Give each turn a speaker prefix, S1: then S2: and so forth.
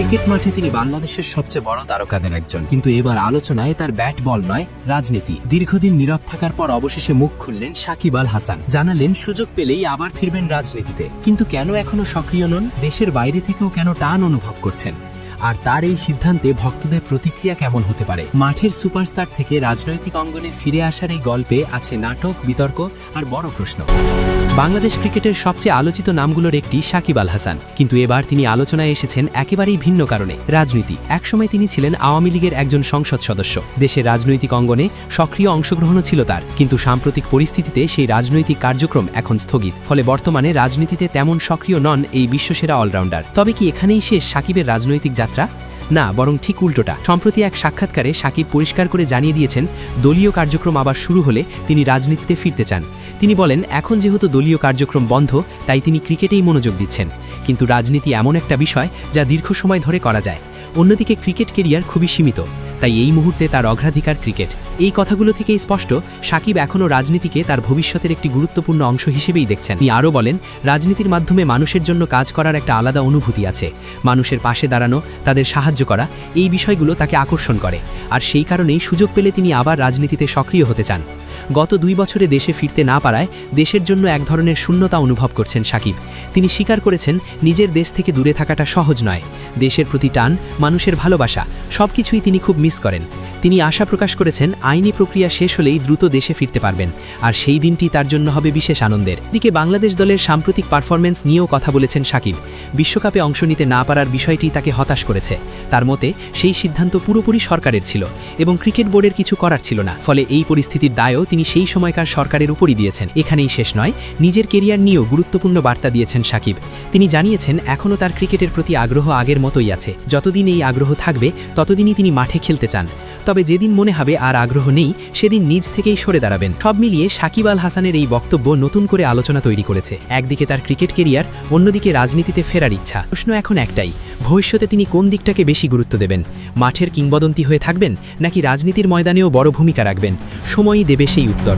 S1: Cricket মাঠে তিনি বাংলাদেশের সবচেয়ে বড় তারকাদের একজন, কিন্তু এবার আলোচনায় তার ব্যাট বল নয়, রাজনীতি। দীর্ঘদিন নীরব থাকার পর অবশেষে মুখ খুললেন সাকিব আল হাসান। জানালেন সুযোগ পেলেই আবার ফিরবেন রাজনীতিতে। কিন্তু কেন এখনো সক্রিয় নন? দেশের বাইরে থেকেও কেন টান অনুভব করছেন? আর তার এই সিদ্ধান্তে ভক্তদের প্রতিক্রিয়া কেমন হতে পারে? মাঠের সুপারস্টার থেকে রাজনৈতিক অঙ্গনে ফিরে আসার এই গল্পে আছে নাটক, বিতর্ক আর বড় প্রশ্ন। বাংলাদেশ ক্রিকেটের সবচেয়ে আলোচিত নামগুলোর একটি সাকিব আল হাসান, কিন্তু এবার তিনি আলোচনায় এসেছেন একেবারেই ভিন্ন কারণে, রাজনীতি। একসময় তিনি ছিলেন আওয়ামী লীগের একজন সংসদ সদস্য। দেশের রাজনৈতিক অঙ্গনে সক্রিয় অংশগ্রহণও ছিল তার, কিন্তু সাম্প্রতিক পরিস্থিতিতে সেই রাজনৈতিক কার্যক্রম এখন স্থগিত। ফলে বর্তমানে রাজনীতিতে তেমন সক্রিয় নন এই বিশ্বসেরা অলরাউন্ডার। তবে কি এখানেই শেষ সাকিবের রাজনৈতিক যাত্রা? না, বরং ঠিক উল্টোটা। সম্প্রতি এক সাক্ষাৎকারে সাকিব পরিষ্কার করে জানিয়ে দিয়েছেন, দলীয় কার্যক্রম আবার শুরু হলে তিনি রাজনীতিতে ফিরতে চান। তিনি বলেন, এখন যেহেতু দলীয় কার্যক্রম বন্ধ, তাই তিনি ক্রিকেটেই মনোযোগ দিচ্ছেন। কিন্তু রাজনীতি এমন একটা বিষয় যা দীর্ঘ সময় ধরে করা যায়। অন্যদিকে ক্রিকেট কেরিয়ার খুবই সীমিত, তাই এই মুহূর্তে তার অগ্রাধিকার ক্রিকেট। এই কথাগুলো থেকেই স্পষ্ট, সাকিব এখনও রাজনীতিকে তার ভবিষ্যতের একটি গুরুত্বপূর্ণ অংশ হিসেবেই দেখছেন। তিনি আরও বলেন, রাজনীতির মাধ্যমে মানুষের জন্য কাজ করার একটা আলাদা অনুভূতি আছে। মানুষের পাশে দাঁড়ানো, তাদের সাহায্য করা, এই বিষয়গুলো তাকে আকর্ষণ করে। আর সেই কারণেই সুযোগ পেলে তিনি আবার রাজনীতিতে সক্রিয় হতে চান। গত 2 বছরে দেশে ফিরতে না পারায় দেশের জন্য এক ধরনের শূন্যতা অনুভব করছেন সাকিব। তিনি স্বীকার করেছেন, নিজের দেশ থেকে দূরে থাকাটা সহজ নয়। দেশের প্রতি টান, মানুষের ভালোবাসা, সবকিছুই তিনি খুব মিস করেন। তিনি আশা প্রকাশ করেছেন, আইনি প্রক্রিয়া শেষ হলেই দ্রুত দেশে ফিরতে পারবেন, আর সেই দিনটি তার জন্য হবে বিশেষ আনন্দের। দিকে বাংলাদেশ দলের সাম্প্রতিক পারফরম্যান্স নিয়েও কথা বলেছেন সাকিব। বিশ্বকাপে অংশ নিতে না পারার বিষয়টি তাকে হতাশ করেছে। তার মতে, সেই সিদ্ধান্ত পুরোপুরি সরকারের ছিল এবং ক্রিকেট বোর্ডের কিছু করার ছিল না। ফলে এই পরিস্থিতির দায়ও তিনি সেই সময়কার সরকারের উপরই দিয়েছেন। এখানেই শেষ নয়, নিজের কেরিয়ার নিয়েও গুরুত্বপূর্ণ বার্তা দিয়েছেন সাকিব। তিনি জানিয়েছেন, এখনও তার ক্রিকেটের প্রতি আগ্রহ আগের মতোই আছে। যতদিন এই আগ্রহ থাকবে, ততদিনই তিনি মাঠে খেলতে চান। তবে যেদিন মনে হবে আর আগ্রহ নেই, সেদিন নিজ থেকেই সরে দাঁড়াবেন। সব মিলিয়ে সাকিব আল হাসানের এই বক্তব্য নতুন করে আলোচনা তৈরি করেছে। একদিকে তার ক্রিকেট কেরিয়ার, অন্যদিকে রাজনীতিতে ফেরার ইচ্ছা। প্রশ্ন এখন একটাই, ভবিষ্যতে তিনি কোন দিকটাকে বেশি গুরুত্ব দেবেন? মাঠের কিংবদন্তি হয়ে থাকবেন, নাকি রাজনীতির ময়দানেও বড় ভূমিকা রাখবেন? সময়ই দেবে সেই উত্তর।